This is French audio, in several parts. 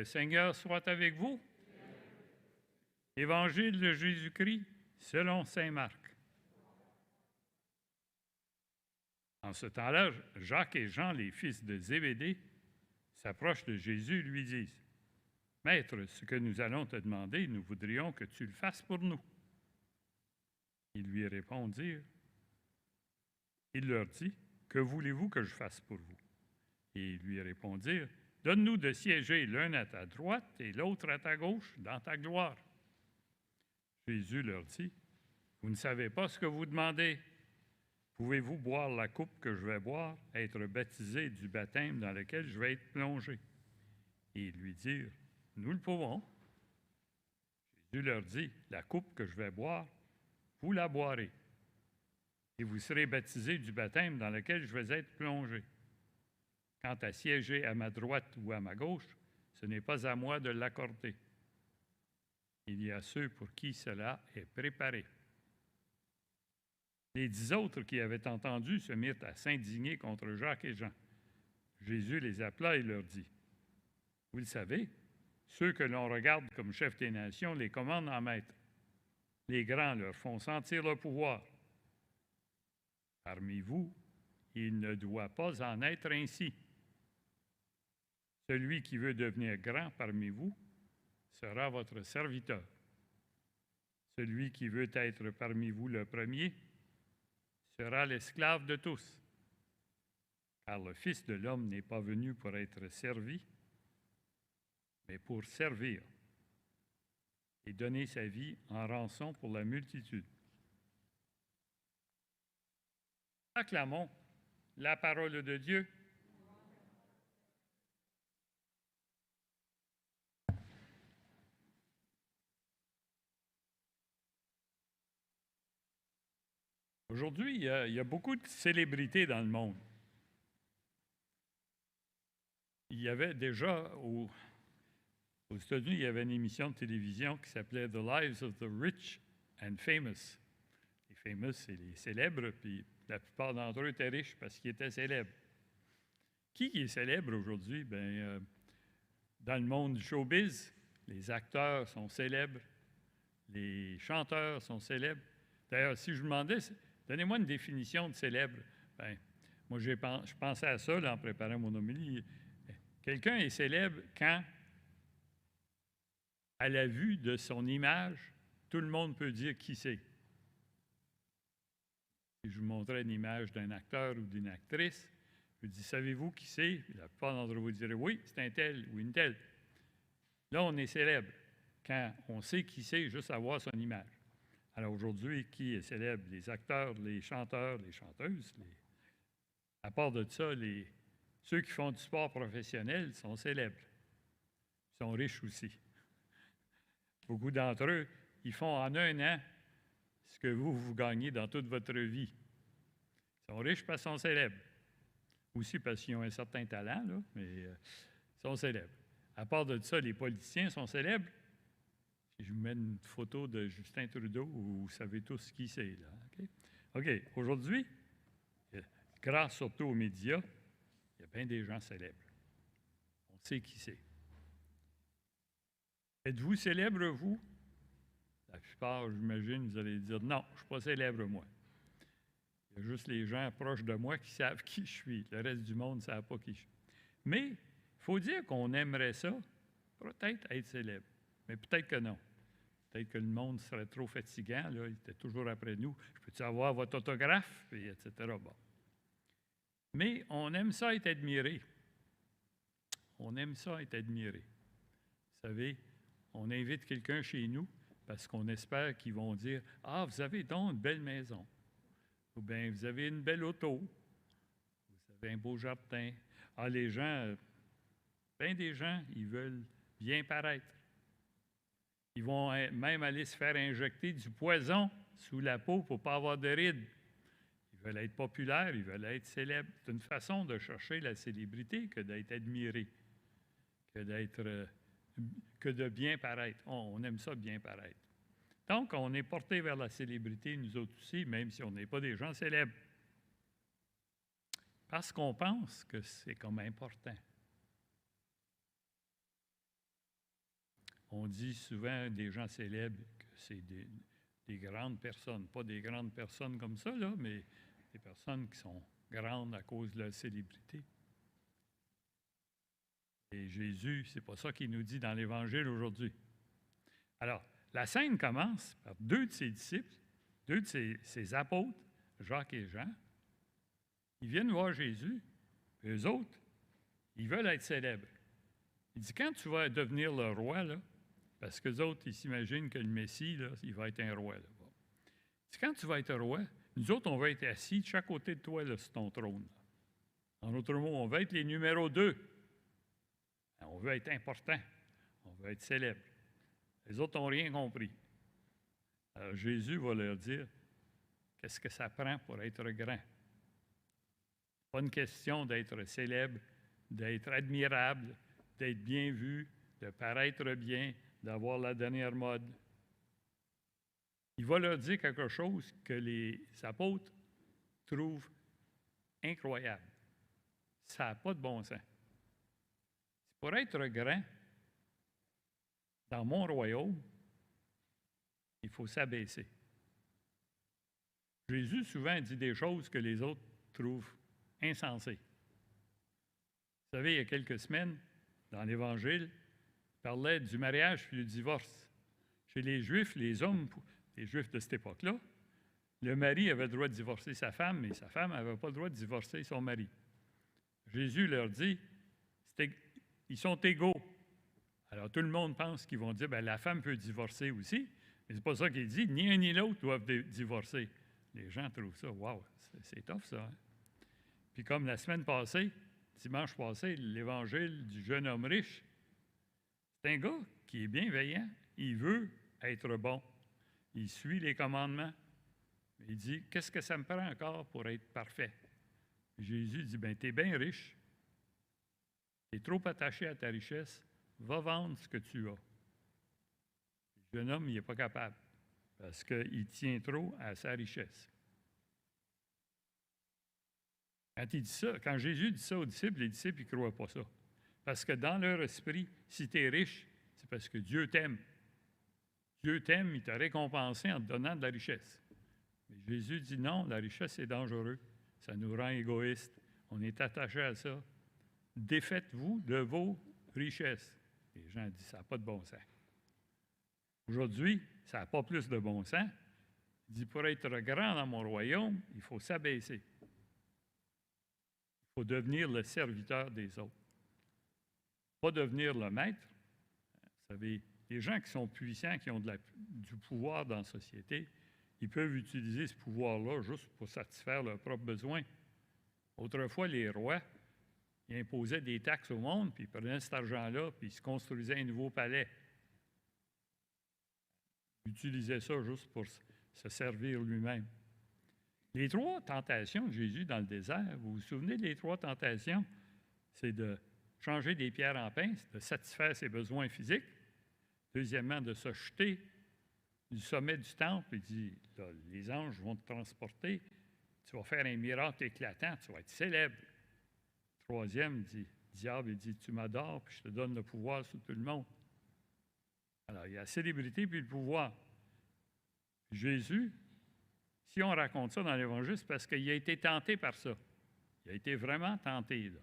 Le Seigneur soit avec vous. Évangile de Jésus-Christ selon saint Marc. En ce temps-là, Jacques et Jean, les fils de Zébédée, s'approchent de Jésus et lui disent, « Maître, ce que nous allons te demander, nous voudrions que tu le fasses pour nous. » Ils lui répondirent, il leur dit, « Que voulez-vous que je fasse pour vous? » Et ils lui répondirent, « Donne-nous de siéger l'un à ta droite et l'autre à ta gauche dans ta gloire. » Jésus leur dit, « Vous ne savez pas ce que vous demandez. Pouvez-vous boire la coupe que je vais boire, être baptisé du baptême dans lequel je vais être plongé? » Et ils lui dirent, « Nous le pouvons. » Jésus leur dit, « La coupe que je vais boire, vous la boirez, et vous serez baptisés du baptême dans lequel je vais être plongé. Quant à siéger à ma droite ou à ma gauche, ce n'est pas à moi de l'accorder. Il y a ceux pour qui cela est préparé. » Les 10 autres qui avaient entendu se mirent à s'indigner contre Jacques et Jean. Jésus les appela et leur dit, « Vous le savez, ceux que l'on regarde comme chefs des nations les commandent en maître. Les grands leur font sentir le pouvoir. Parmi vous, il ne doit pas en être ainsi. Celui qui veut devenir grand parmi vous sera votre serviteur. Celui qui veut être parmi vous le premier sera l'esclave de tous. Car le Fils de l'homme n'est pas venu pour être servi, mais pour servir et donner sa vie en rançon pour la multitude. » Acclamons la parole de Dieu. Aujourd'hui, il y a beaucoup de célébrités dans le monde. Il y avait déjà, aux États-Unis, il y avait une émission de télévision qui s'appelait « The Lives of the Rich and Famous ». Les famous, c'est les célèbres, puis la plupart d'entre eux étaient riches parce qu'ils étaient célèbres. Qui est célèbre aujourd'hui? Bien, dans le monde du showbiz, les acteurs sont célèbres, les chanteurs sont célèbres. D'ailleurs, si je vous demandais, donnez-moi une définition de célèbre. Bien, moi, je pensais à ça là, en préparant mon homélie. Quelqu'un est célèbre quand, à la vue de son image, tout le monde peut dire qui c'est. Si je vous montrais une image d'un acteur ou d'une actrice, je vous dis, savez-vous qui c'est? La plupart d'entre vous diraient, oui, c'est un tel ou une telle. Là, on est célèbre quand on sait qui c'est, juste à voir son image. Alors aujourd'hui, qui est célèbre? Les acteurs, les chanteurs, les chanteuses. À part de ça, ceux qui font du sport professionnel sont célèbres. Ils sont riches aussi. Beaucoup d'entre eux, ils font en un an ce que vous gagnez dans toute votre vie. Ils sont riches parce qu'ils sont célèbres. Aussi parce qu'ils ont un certain talent, là, mais ils sont célèbres. À part de ça, les politiciens sont célèbres. Si je vous mets une photo de Justin Trudeau, vous savez tous qui c'est. OK. Aujourd'hui, grâce surtout aux médias, il y a bien des gens célèbres. On sait qui c'est. Êtes-vous célèbre, vous? La plupart, j'imagine, vous allez dire, non, je ne suis pas célèbre, moi. Il y a juste les gens proches de moi qui savent qui je suis. Le reste du monde ne savent pas qui je suis. Mais il faut dire qu'on aimerait ça, peut-être être célèbre, mais peut-être que non. Peut-être que le monde serait trop fatigant, là, il était toujours après nous. Je peux-tu avoir votre autographe, et etc. Bon. Mais on aime ça être admiré. On aime ça être admiré. Vous savez, on invite quelqu'un chez nous parce qu'on espère qu'ils vont dire « Ah, vous avez donc une belle maison. » Ou bien « Vous avez une belle auto. » Vous avez un beau jardin. Ah, les gens, bien des gens, ils veulent bien paraître. Ils vont même aller se faire injecter du poison sous la peau pour ne pas avoir de rides. Ils veulent être populaires, ils veulent être célèbres. C'est une façon de chercher la célébrité que d'être admiré, que de bien paraître. On aime ça bien paraître. Donc, on est porté vers la célébrité, nous autres aussi, même si on n'est pas des gens célèbres. Parce qu'on pense que c'est comme important. On dit souvent des gens célèbres que c'est des grandes personnes. Pas des grandes personnes comme ça, là, mais des personnes qui sont grandes à cause de leur célébrité. Et Jésus, c'est pas ça qu'il nous dit dans l'Évangile aujourd'hui. Alors, la scène commence par deux de ses disciples, deux de ses apôtres, Jacques et Jean. Ils viennent voir Jésus, et eux autres, ils veulent être célèbres. Il dit, quand tu vas devenir le roi, là, parce qu'eux autres, ils s'imaginent que le Messie, là, il va être un roi. Là. Bon. Il dit, quand tu vas être roi, nous autres, on va être assis de chaque côté de toi là, sur ton trône. En d'autres mots, on va être les numéros 2. On veut être important. On veut être célèbre. Les autres n'ont rien compris. Alors Jésus va leur dire, qu'est-ce que ça prend pour être grand? Pas une question d'être célèbre, d'être admirable, d'être bien vu, de paraître bien, d'avoir la dernière mode. Il va leur dire quelque chose que les apôtres trouvent incroyable. Ça n'a pas de bon sens. Pour être grand, dans mon royaume, il faut s'abaisser. Jésus souvent dit des choses que les autres trouvent insensées. Vous savez, il y a quelques semaines, dans l'Évangile, il parlait du mariage et du divorce. Chez les Juifs, les hommes, les Juifs de cette époque-là, le mari avait le droit de divorcer sa femme, mais sa femme n'avait pas le droit de divorcer son mari. Jésus leur dit, ils sont égaux. Alors tout le monde pense qu'ils vont dire, bien, la femme peut divorcer aussi, mais c'est pas ça qu'il dit, ni un ni l'autre doivent divorcer. Les gens trouvent ça, wow, c'est tough ça. Hein? Puis comme la semaine passée, dimanche passé, l'évangile du jeune homme riche, c'est un gars qui est bienveillant, il veut être bon, il suit les commandements. Il dit, qu'est-ce que ça me prend encore pour être parfait? Jésus dit, bien, tu es bien riche, tu es trop attaché à ta richesse, va vendre ce que tu as. Le jeune homme, il n'est pas capable, parce qu'il tient trop à sa richesse. Quand Jésus dit ça aux disciples, les disciples, ils ne croient pas ça. Parce que dans leur esprit, si tu es riche, c'est parce que Dieu t'aime. Dieu t'aime, il t'a récompensé en te donnant de la richesse. Mais Jésus dit non, la richesse, c'est dangereux. Ça nous rend égoïstes. On est attaché à ça. Défaites-vous de vos richesses. Les gens disent, ça n'a pas de bon sens. Aujourd'hui, ça n'a pas plus de bon sens. Il dit, pour être grand dans mon royaume, il faut s'abaisser. Il faut devenir le serviteur des autres. Pas devenir le maître. Vous savez, les gens qui sont puissants, qui ont du pouvoir dans la société, ils peuvent utiliser ce pouvoir-là juste pour satisfaire leurs propres besoins. Autrefois, les rois, ils imposaient des taxes au monde, puis ils prenaient cet argent-là, puis ils se construisaient un nouveau palais. Ils utilisaient ça juste pour se servir lui-même. Les 3 tentations de Jésus dans le désert, vous vous souvenez des 3 tentations? C'est de changer des pierres en pain, de satisfaire ses besoins physiques. Deuxièmement, de se jeter du sommet du temple. Il dit, là, les anges vont te transporter, tu vas faire un miracle éclatant, tu vas être célèbre. Troisième, diable, il dit, tu m'adores, puis je te donne le pouvoir sur tout le monde. Alors, il y a la célébrité puis le pouvoir. Jésus, si on raconte ça dans l'Évangile, c'est parce qu'il a été tenté par ça. Il a été vraiment tenté, là.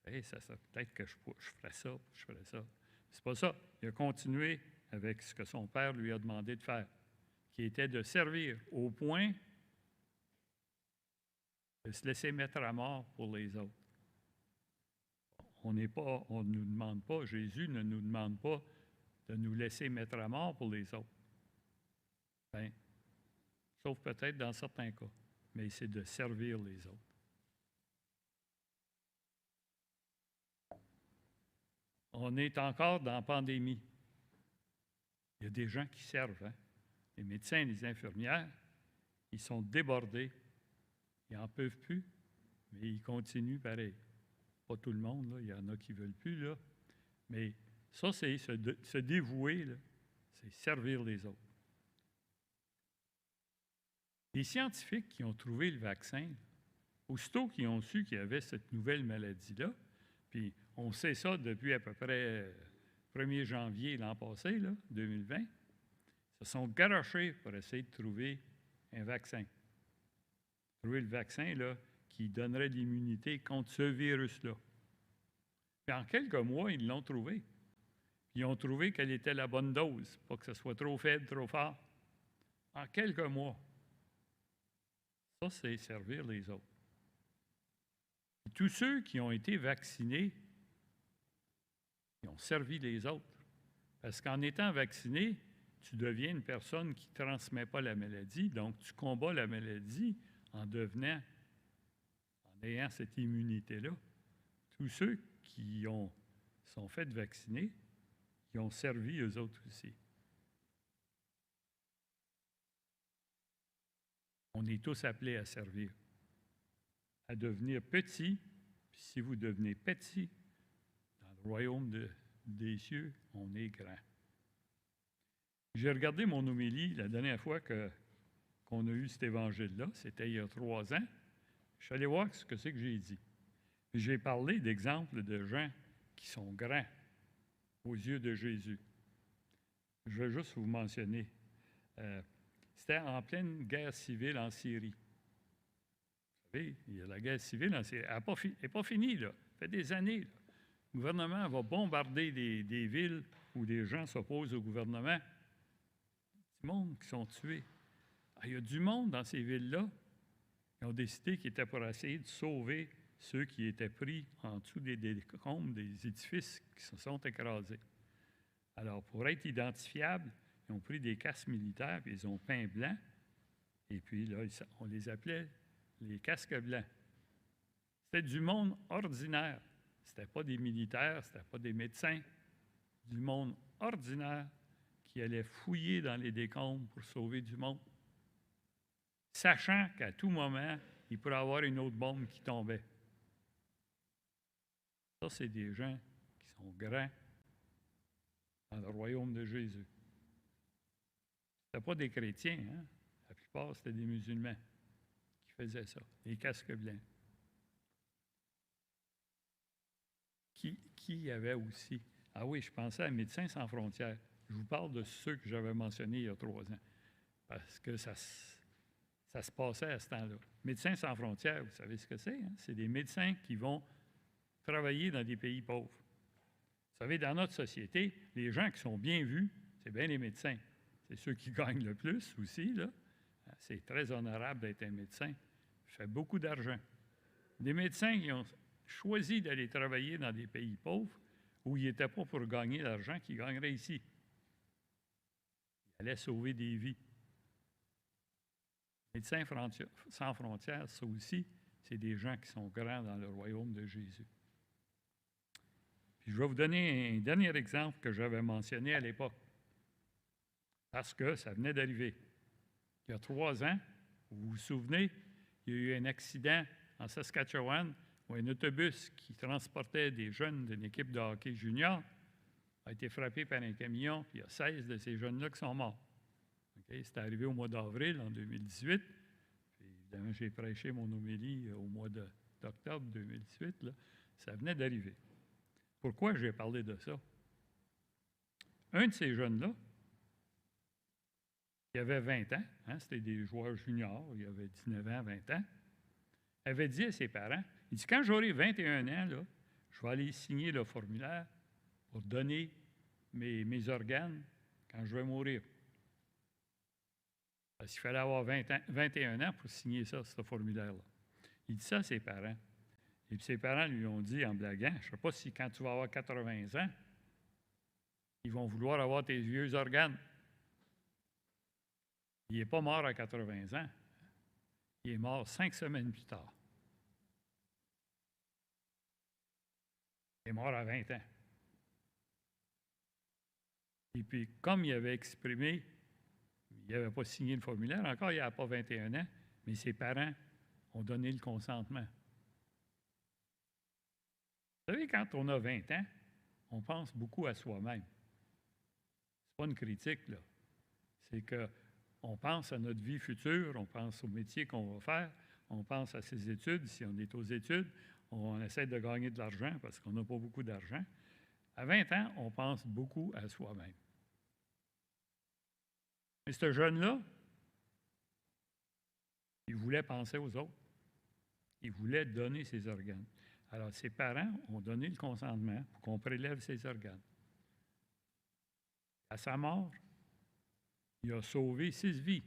Hey, ça peut-être que je ferais ça, je ferais ça. C'est pas ça. Il a continué avec ce que son père lui a demandé de faire, qui était de servir au point de se laisser mettre à mort pour les autres. On ne nous demande pas, Jésus ne nous demande pas de nous laisser mettre à mort pour les autres. Bien, sauf peut-être dans certains cas, mais c'est de servir les autres. On est encore dans la pandémie. Il y a des gens qui servent, hein? Les médecins et les infirmières, ils sont débordés. Ils n'en peuvent plus, mais ils continuent pareil. Pas tout le monde, là, il y en a qui ne veulent plus, là. Mais ça, c'est se dévouer, là, c'est servir les autres. Les scientifiques qui ont trouvé le vaccin, aussitôt qu'ils ont su qu'il y avait cette nouvelle maladie-là, puis on sait ça depuis à peu près 1er janvier l'an passé, là, 2020, se sont garochés pour essayer de trouver un vaccin. Trouver le vaccin là, qui donnerait l'immunité contre ce virus-là. Puis en quelques mois, ils l'ont trouvé. Ils ont trouvé quelle était la bonne dose, pas que ce soit trop faible, trop fort. En quelques mois. Ça, c'est servir les autres. Et tous ceux qui ont été vaccinés, ils ont servi les autres. Parce qu'en étant vacciné, tu deviens une personne qui ne transmet pas la maladie, donc tu combats la maladie en ayant cette immunité-là. Tous ceux qui sont faits vacciner, ils ont servi eux autres aussi. On est tous appelés à servir, à devenir petits. Puis si vous devenez petit, dans le royaume des cieux, on est grand. J'ai regardé mon homélie la dernière fois qu'on a eu cet évangile-là, c'était il y a 3 ans. Je suis allé voir ce que c'est que j'ai dit. J'ai parlé d'exemples de gens qui sont grands aux yeux de Jésus. Je vais juste vous mentionner. C'était en pleine guerre civile en Syrie. Vous savez, il y a la guerre civile en Syrie. Elle n'est pas finie, là. Ça fait des années. Là. Le gouvernement va bombarder des villes où des gens s'opposent au gouvernement. Du monde qui sont tués. Alors, il y a du monde dans ces villes-là. Ils ont décidé qu'ils étaient pour essayer de sauver ceux qui étaient pris en dessous des décombres des édifices qui se sont écrasés. Alors, pour être identifiables, ils ont pris des casques militaires, puis ils ont peint blanc, et puis là, on les appelait les casques blancs. C'était du monde ordinaire. C'était pas des militaires, c'était pas des médecins. Du monde ordinaire qui allait fouiller dans les décombres pour sauver du monde, sachant qu'à tout moment, il pourrait y avoir une autre bombe qui tombait. Ça, c'est des gens qui sont grands dans le royaume de Jésus. Ce n'étaient pas des chrétiens, hein? La plupart, c'était des musulmans qui faisaient ça, les casques blancs. Qui y avait aussi? Ah oui, je pensais à Médecins sans frontières. Je vous parle de ceux que j'avais mentionnés il y a 3 ans, parce que ça se passait à ce temps-là. Médecins sans frontières, vous savez ce que c'est? Hein? C'est des médecins qui vont travailler dans des pays pauvres. Vous savez, dans notre société, les gens qui sont bien vus, c'est bien les médecins. C'est ceux qui gagnent le plus aussi, là. C'est très honorable d'être un médecin. Ça fait beaucoup d'argent. Des médecins qui ont choisi d'aller travailler dans des pays pauvres où ils n'étaient pas pour gagner l'argent qu'ils gagneraient ici. Ils allaient sauver des vies. Médecins sans frontières, ça aussi, c'est des gens qui sont grands dans le royaume de Jésus. Puis je vais vous donner un dernier exemple que j'avais mentionné à l'époque, parce que ça venait d'arriver. Il y a 3 ans, vous vous souvenez, il y a eu un accident en Saskatchewan où un autobus qui transportait des jeunes d'une équipe de hockey junior a été frappé par un camion, puis il y a 16 de ces jeunes-là qui sont morts. Okay? C'est arrivé au mois d'avril en 2018. Puis, évidemment, j'ai prêché mon homélie au mois d'octobre 2018. Là. Ça venait d'arriver. Pourquoi j'ai parlé de ça? Un de ces jeunes-là, qui avait 20 ans, hein, c'était des joueurs juniors, il avait 19 ans, 20 ans, avait dit à ses parents, il dit, quand j'aurai 21 ans, là, je vais aller signer le formulaire pour donner mes organes quand je vais mourir. Parce qu'il fallait avoir 21 ans pour signer ça, ce formulaire-là. Il dit ça à ses parents. Et puis ses parents lui ont dit en blaguant, je ne sais pas si quand tu vas avoir 80 ans, ils vont vouloir avoir tes vieux organes. Il n'est pas mort à 80 ans. Il est mort 5 semaines plus tard. Il est mort à 20 ans. Et puis, comme il avait exprimé, il n'avait pas signé le formulaire, encore il n'avait pas 21 ans, mais ses parents ont donné le consentement. Vous savez, quand on a 20 ans, on pense beaucoup à soi-même. Ce n'est pas une critique, là. C'est qu'on pense à notre vie future, on pense au métier qu'on va faire, on pense à ses études, si on est aux études, on essaie de gagner de l'argent parce qu'on n'a pas beaucoup d'argent. À 20 ans, on pense beaucoup à soi-même. Mais ce jeune-là, il voulait penser aux autres. Il voulait donner ses organes. Alors, ses parents ont donné le consentement pour qu'on prélève ses organes. À sa mort, il a sauvé 6 vies.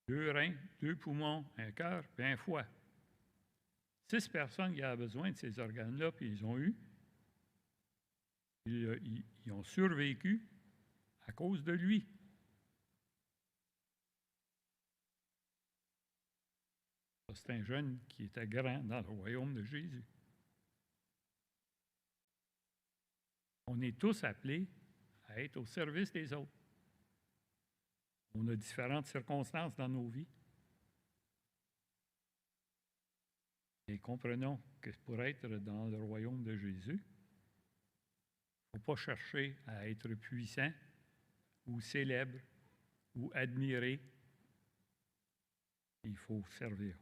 2 reins, 2 poumons, un cœur et un foie. 6 personnes qui avaient besoin de ces organes-là, puis ils ont eu. Ils ont survécu à cause de lui. C'est un jeune qui était grand dans le royaume de Jésus. On est tous appelés à être au service des autres. On a différentes circonstances dans nos vies. Et comprenons que pour être dans le royaume de Jésus, il ne faut pas chercher à être puissant ou célèbre ou admiré. Il faut servir.